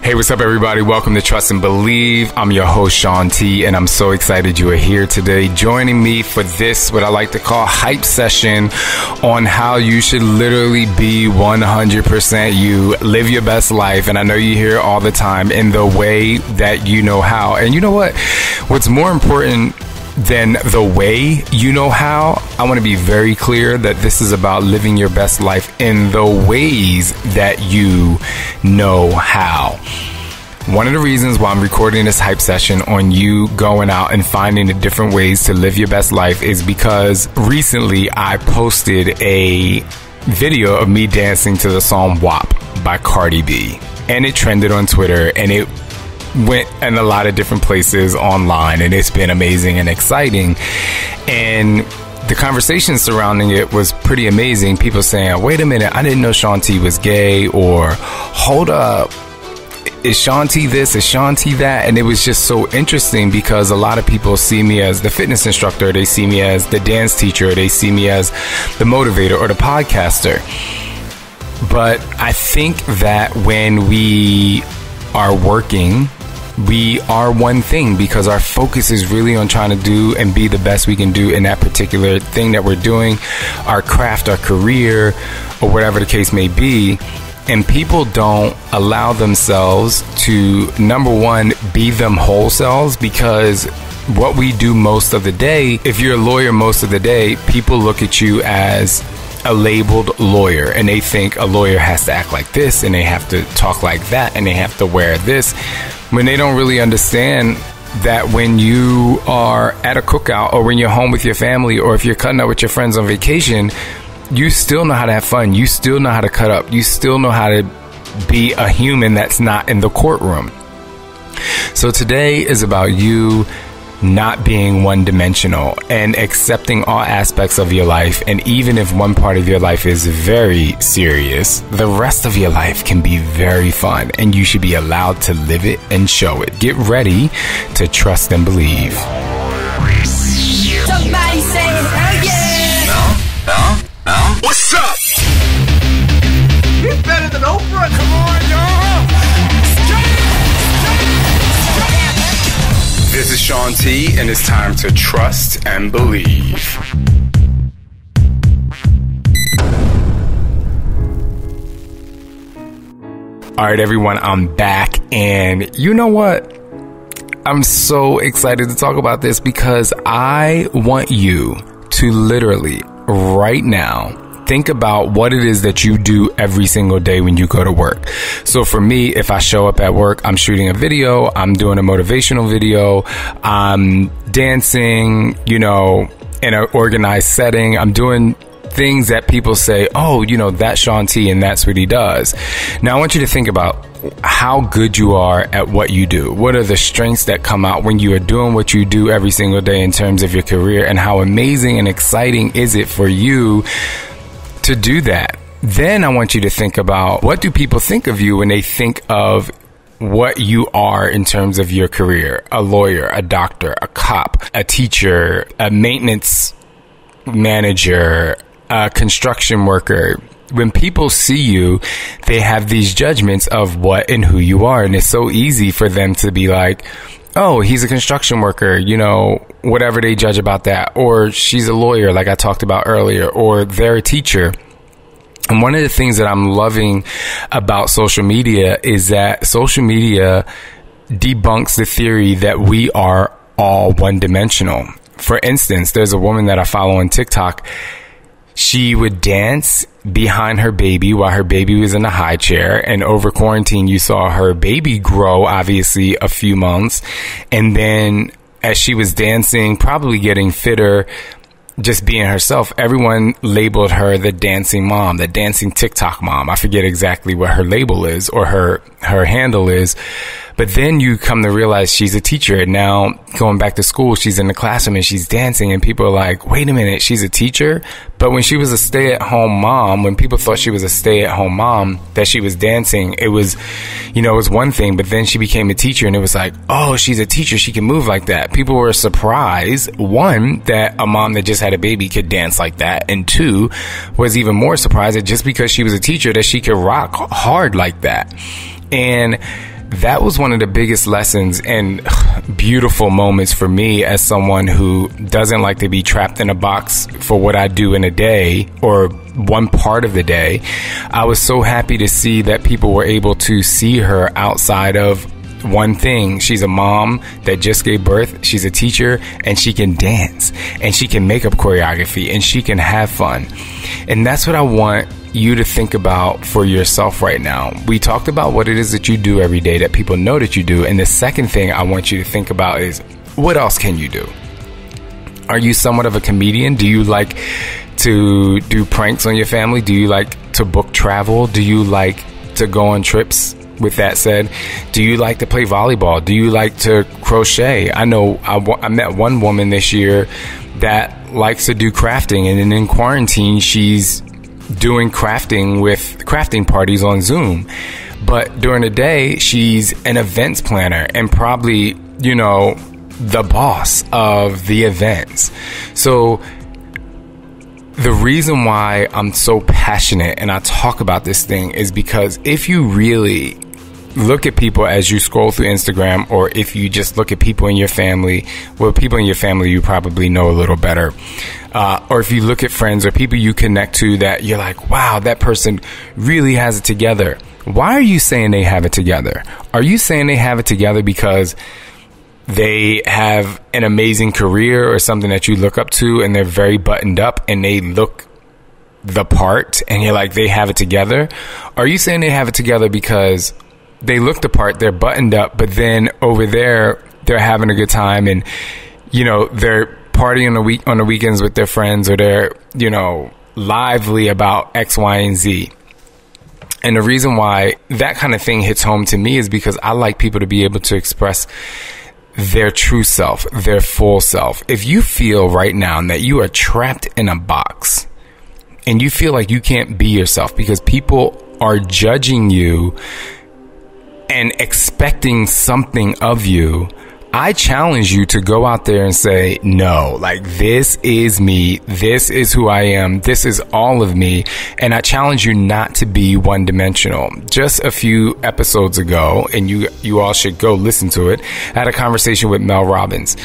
Hey, what's up, everybody? Welcome to Trust and Believe. I'm your host, Shaun T, and I'm so excited you are here today joining me for this, what I like to call hype session on how you should literally be 100% you, live your best life. And I know you hear it all the time, in the way that you know how. And you know what? What's more important than the way you know how, I want to be very clear that this is about living your best life in the ways that you know how. One of the reasons why I'm recording this hype session on you going out and finding the different ways to live your best life is because recently I posted a video of me dancing to the song WAP by Cardi B, and it trended on Twitter, and it went in a lot of different places online, and it's been amazing and exciting. And the conversation surrounding it was pretty amazing. People saying, wait a minute, I didn't know Shaun T was gay, or hold up, is Shaun T this, is Shaun T that? And it was just so interesting because a lot of people see me as the fitness instructor, they see me as the dance teacher, they see me as the motivator or the podcaster. But I think that when we are working, we are one thing, because our focus is really on trying to do and be the best we can do in that particular thing that we're doing, our craft, our career, or whatever the case may be. And people don't allow themselves to, number one, be them whole selves, because what we do most of the day, if you're a lawyer most of the day, people look at you as a labeled lawyer, and they think a lawyer has to act like this, and they have to talk like that, and they have to wear this, when they don't really understand that when you are at a cookout, or when you're home with your family, or if you're cutting up with your friends on vacation, you still know how to have fun. You still know how to cut up. You still know how to be a human that's not in the courtroom. So today is about you not being one-dimensional and accepting all aspects of your life. And even if one part of your life is very serious, the rest of your life can be very fun, and you should be allowed to live it and show it. Get ready to trust and believe. Somebody say hell yeah! What's up? He's better than Oprah. Come on, y'all. This is Shaun T, and it's time to trust and believe. All right, everyone, I'm back, and you know what? I'm so excited to talk about this because I want you to literally, right now, think about what it is that you do every single day when you go to work. So for me, if I show up at work, I'm shooting a video, I'm doing a motivational video, I'm dancing, in an organized setting. I'm doing things that people say, oh, that's Shaun T and that's what he does. Now I want you to think about how good you are at what you do. What are the strengths that come out when you are doing what you do every single day in terms of your career, and how amazing and exciting is it for you to do that? Then I want you to think about, what do people think of you when they think of what you are in terms of your career? A lawyer, a doctor, a cop, a teacher, a maintenance manager, a construction worker. When people see you, they have these judgments of what and who you are. And it's so easy for them to be like, oh, he's a construction worker, whatever they judge about that. Or she's a lawyer, like I talked about earlier, or they're a teacher. And one of the things that I'm loving about social media is that social media debunks the theory that we are all one-dimensional. For instance, there's a woman that I follow on TikTok. She would dance behind her baby while her baby was in a high chair. And over quarantine, you saw her baby grow, obviously, a few months. And then as she was dancing, probably getting fitter, just being herself, everyone labeled her the dancing mom, the dancing TikTok mom. I forget exactly what her label is or her handle is. But then you come to realize she's a teacher, and now going back to school, she's in the classroom and she's dancing, and people are like, wait a minute, she's a teacher? But when she was a stay-at-home mom, when people thought she was a stay-at-home mom, that she was dancing, it was, it was one thing. But then she became a teacher, and it was like, oh, she's a teacher, she can move like that. People were surprised, one, that a mom that just had a baby could dance like that, and two, was even more surprised that just because she was a teacher, that she could rock hard like that. And that was one of the biggest lessons and beautiful moments for me as someone who doesn't like to be trapped in a box for what I do in a day or one part of the day. I was so happy to see that people were able to see her outside of one thing. She's a mom that just gave birth. She's a teacher, and she can dance, and she can make up choreography, and she can have fun. And that's what I want you to think about for yourself right now. We talked about what it is that you do every day that people know that you do. And the second thing I want you to think about is, what else can you do? Are you somewhat of a comedian? Do you like to do pranks on your family? Do you like to book travel? Do you like to go on trips? With that said, do you like to play volleyball? Do you like to crochet? I know I met one woman this year that likes to do crafting, and then in quarantine, she's doing crafting with crafting parties on Zoom. But during the day, she's an events planner and probably, you know, the boss of the events. So the reason why I'm so passionate and I talk about this thing is because if you really look at people as you scroll through Instagram, or if you just look at people in your family, well, people in your family you probably know a little better, or if you look at friends or people you connect to that you're like, wow, that person really has it together. Why are you saying they have it together? Are you saying they have it together because they have an amazing career or something that you look up to and they're very buttoned up and they look the part and you're like, they have it together? Are you saying they have it together because they look the part, they're buttoned up, but then over there, they're having a good time and, you know, they're partying on the weekends with their friends, or they're, you know, lively about X, Y, and Z? And the reason why that kind of thing hits home to me is because I like people to be able to express their true self, their full self. If you feel right now that you are trapped in a box and you feel like you can't be yourself because people are judging you and expecting something of you, I challenge you to go out there and say, no, like, this is me. This is who I am. This is all of me. And I challenge you not to be one dimensional. Just a few episodes ago, and you all should go listen to it, I had a conversation with Mel Robbins.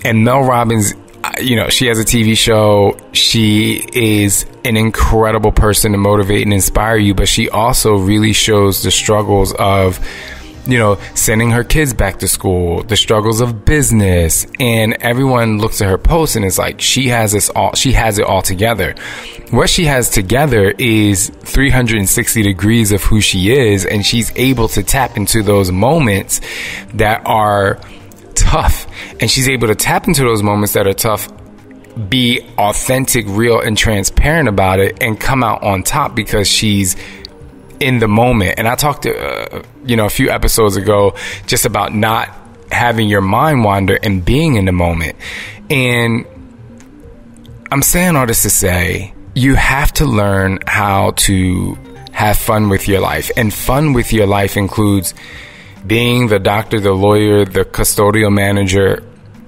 And Mel Robbins, you know, she has a TV show. She is an incredible person to motivate and inspire you, but she also really shows the struggles of, you know, sending her kids back to school, the struggles of business, and everyone looks at her posts and it's like, she has it all together. What she has together is 360 degrees of who she is, and she's able to tap into those moments that are tough, and she's able to tap into those moments that are tough, be authentic, real, and transparent about it, and come out on top because she's in the moment. And I talked to a few episodes ago just about not having your mind wander and being in the moment. And I'm saying all this to say, you have to learn how to have fun with your life. And fun with your life includes being the doctor, the lawyer, the custodial manager,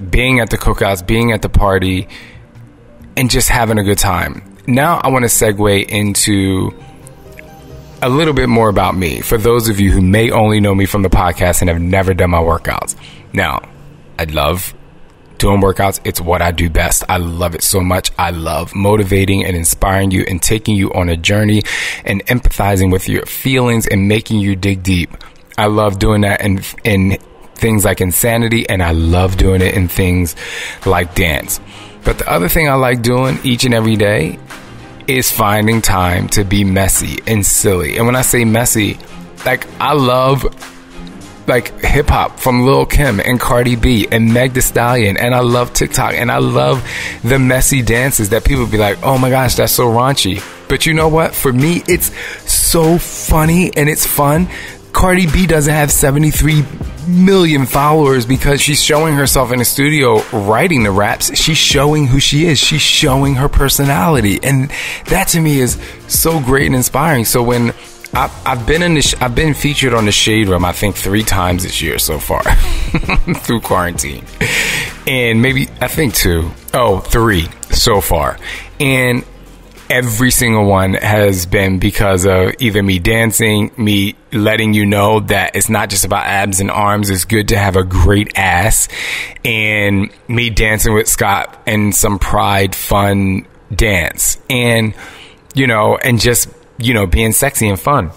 being at the cookouts, being at the party, and just having a good time. Now I want to segue into a little bit more about me, for those of you who may only know me from the podcast and have never done my workouts. Now, I love doing workouts. It's what I do best. I love it so much. I love motivating and inspiring you and taking you on a journey and empathizing with your feelings and making you dig deep. I love doing that in things like insanity, and I love doing it in things like dance. But the other thing I like doing each and every day is finding time to be messy and silly. And when I say messy, like, I love like hip hop from Lil Kim and Cardi B and Meg Thee Stallion, and I love TikTok, and I love the messy dances that people be like, oh my gosh, that's so raunchy. But you know what? For me, it's so funny and it's fun. Cardi B doesn't have 73 million followers because she's showing herself in the studio writing the raps. She's showing who she is. She's showing her personality. And that to me is so great and inspiring. So when I've been featured on the Shade Room, I think 3 times this year so far through quarantine. And maybe, I think 3 so far. And every single one has been because of either me dancing, me letting you know that it's not just about abs and arms. It's good to have a great ass, and me dancing with Scott and some pride, fun dance, and, you know, and just, you know, being sexy and fun.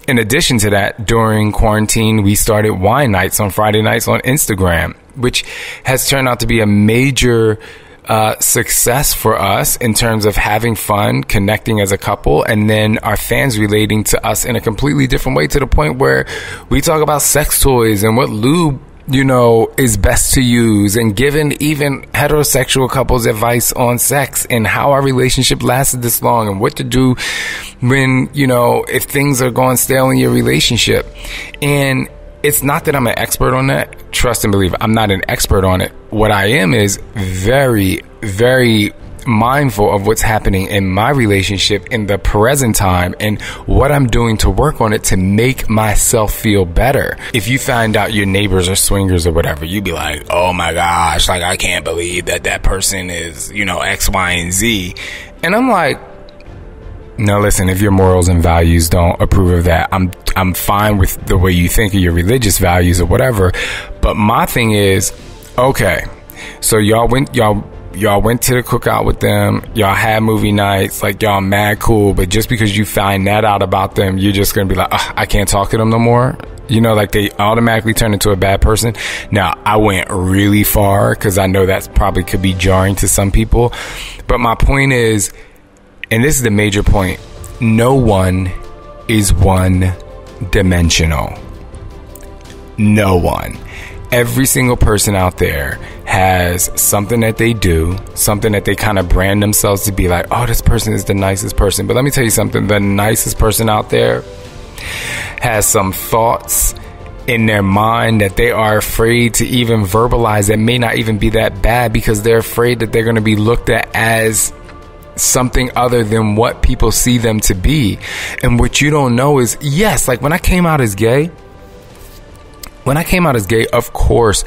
In addition to that, during quarantine, we started wine nights on Friday nights on Instagram, which has turned out to be a major success for us in terms of having fun, connecting as a couple, and then our fans relating to us in a completely different way, to the point where we talk about sex toys and what lube, you know, is best to use, and giving even heterosexual couples advice on sex and how our relationship lasted this long and what to do when, you know, if things are going stale in your relationship. And it's not that I'm an expert on that. Trust and believe, I'm not an expert on it. What I am is very, very mindful of what's happening in my relationship in the present time and what I'm doing to work on it to make myself feel better. If you find out your neighbors are swingers or whatever, you'd be like, oh my gosh, like, I can't believe that person is, you know, X, Y, and Z. And I'm like, no, listen, if your morals and values don't approve of that, I'm fine with the way you think of your religious values or whatever. But my thing is, okay, so y'all went to the cookout with them, y'all had movie nights, like, y'all mad cool, but just because you find that out about them, you're just gonna be like, I can't talk to them no more. You know, like, they automatically turn into a bad person. Now, I went really far because I know that probably could be jarring to some people. But my point is, and this is the major point, no one is one-dimensional. No one. Every single person out there has something that they do, something that they kind of brand themselves to be like, oh, this person is the nicest person. But let me tell you something, the nicest person out there has some thoughts in their mind that they are afraid to even verbalize that may not even be that bad, because they're afraid that they're going to be looked at as something other than what people see them to be. And what you don't know is, yes, like, when I came out as gay, of course,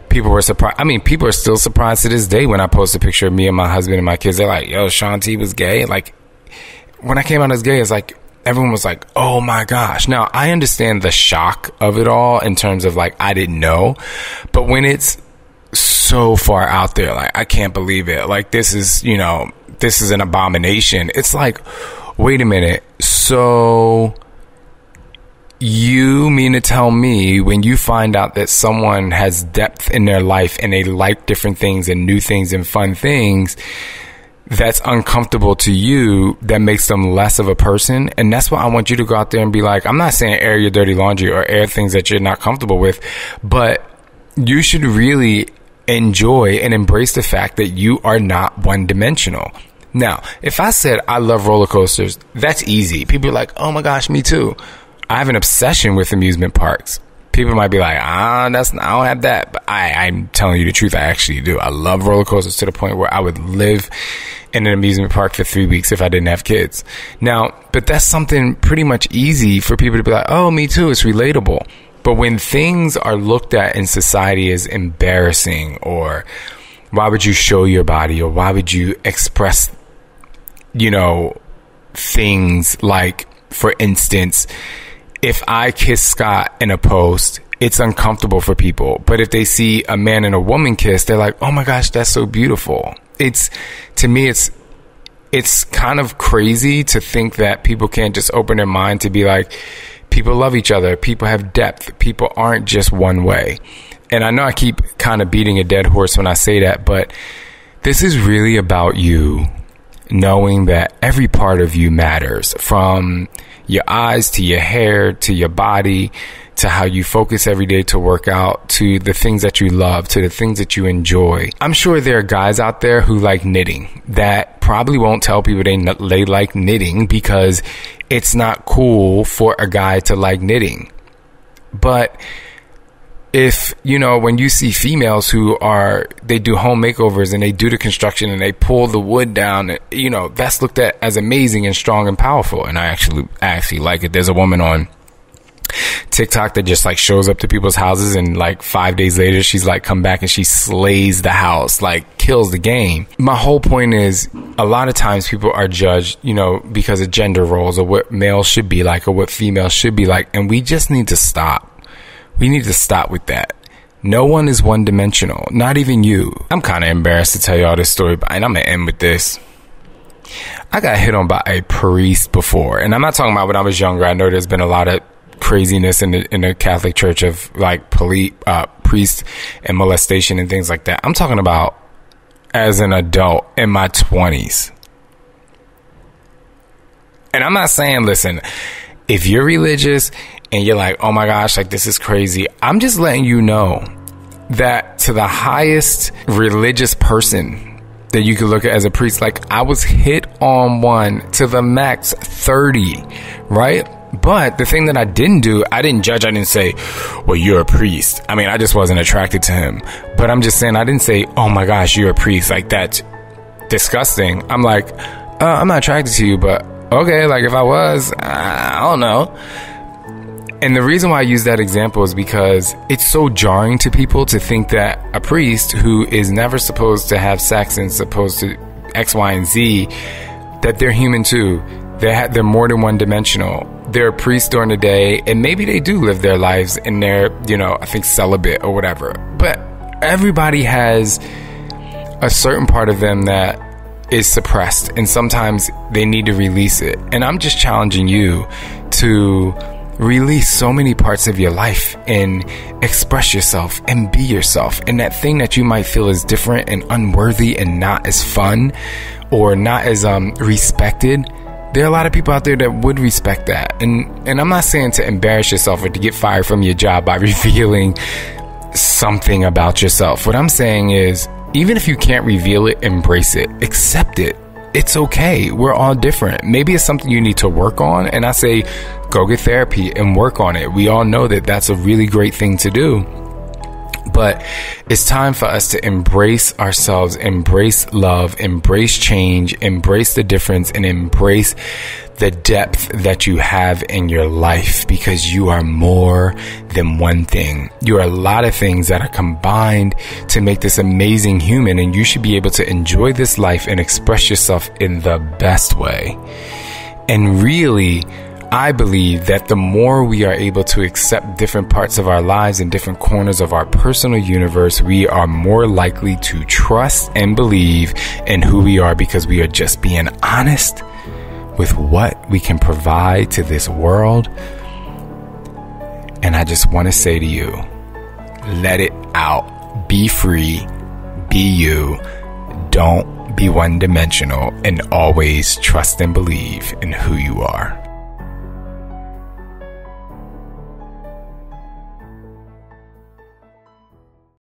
people were surprised. I mean, people are still surprised to this day when I post a picture of me and my husband and my kids. They're like, yo, Shaun T was gay. Like, when I came out as gay, it's like, everyone was like, oh my gosh. Now, I understand the shock of it all in terms of, like, I didn't know. But when it's so far out there, like, I can't believe it. Like, this is, you know, this is an abomination. It's like, wait a minute. So you mean to tell me when you find out that someone has depth in their life and they like different things and new things and fun things, that's uncomfortable to you, that makes them less of a person? And that's why I want you to go out there and be like, I'm not saying air your dirty laundry or air things that you're not comfortable with, but you should really enjoy and embrace the fact that you are not one-dimensional. Now, if I said I love roller coasters, that's easy. People are like, oh my gosh, me too. I have an obsession with amusement parks. People might be like, I don't have that. But I'm telling you the truth, I actually do. I love roller coasters to the point where I would live in an amusement park for 3 weeks if I didn't have kids. Now, but that's something pretty much easy for people to be like, oh, me too. It's relatable. But when things are looked at in society as embarrassing, or why would you show your body, or why would you express, you know, things like, for instance, if I kiss Scott in a post, it's uncomfortable for people. But if they see a man and a woman kiss, they're like, oh my gosh, that's so beautiful. To me, it's kind of crazy to think that people can't just open their mind to be like, people love each other. People have depth. People aren't just one way. And I know I keep kind of beating a dead horse when I say that, but this is really about you knowing that every part of you matters, from your eyes to your hair to your body to how you focus every day to work out, to the things that you love, to the things that you enjoy. I'm sure there are guys out there who like knitting that probably won't tell people they like knitting because it's not cool for a guy to like knitting. But if, you know, when you see females they do home makeovers and they do the construction and they pull the wood down, you know, that's looked at as amazing and strong and powerful. And I actually like it. There's a woman on TikTok that just like shows up to people's houses and like 5 days later she's like come back and she slays the house, like kills the game. My whole point is a lot of times people are judged, you know, because of gender roles or what male should be like or what female should be like. And we just need to stop. We need to stop with that. No one is one dimensional, not even you. I'm kind of embarrassed to tell y'all this story, but I'm going to end with this. I got hit on by a priest before, and I'm not talking about when I was younger. I know there's been a lot of craziness in the Catholic Church of like priests and molestation and things like that. I'm talking about as an adult in my 20s. And I'm not saying, listen, if you're religious and you're like, oh my gosh, like this is crazy. I'm just letting you know that to the highest religious person that you could look at as a priest, like I was hit on one to the max 30, right? But the thing that I didn't do, I didn't judge. I didn't say, well, you're a priest. I mean, I just wasn't attracted to him. But I'm just saying, I didn't say, oh my gosh, you're a priest. Like that's disgusting. I'm like, I'm not attracted to you, but okay. Like if I was, I don't know. And the reason why I use that example is because it's so jarring to people to think that a priest who is never supposed to have sex and supposed to X, Y, and Z, that they're human too. They're more than one dimensional. They're a priest during the day, and maybe they do live their lives and they're, you know, I think celibate or whatever. But everybody has a certain part of them that is suppressed, and sometimes they need to release it. And I'm just challenging you to release so many parts of your life and express yourself and be yourself. And that thing that you might feel is different and unworthy and not as fun or not as respected, there are a lot of people out there that would respect that. And I'm not saying to embarrass yourself or to get fired from your job by revealing something about yourself. What I'm saying is, even if you can't reveal it, embrace it, accept it. It's okay. We're all different. Maybe it's something you need to work on. And I say, go get therapy and work on it. We all know that that's a really great thing to do. But it's time for us to embrace ourselves, embrace love, embrace change, embrace the difference, and embrace the depth that you have in your life, because you are more than one thing. You are a lot of things that are combined to make this amazing human, and you should be able to enjoy this life and express yourself in the best way. And really, I believe that the more we are able to accept different parts of our lives and different corners of our personal universe, we are more likely to trust and believe in who we are, because we are just being honest with what we can provide to this world. And I just want to say to you, let it out. Be free. Be you. Don't be one-dimensional, and always trust and believe in who you are.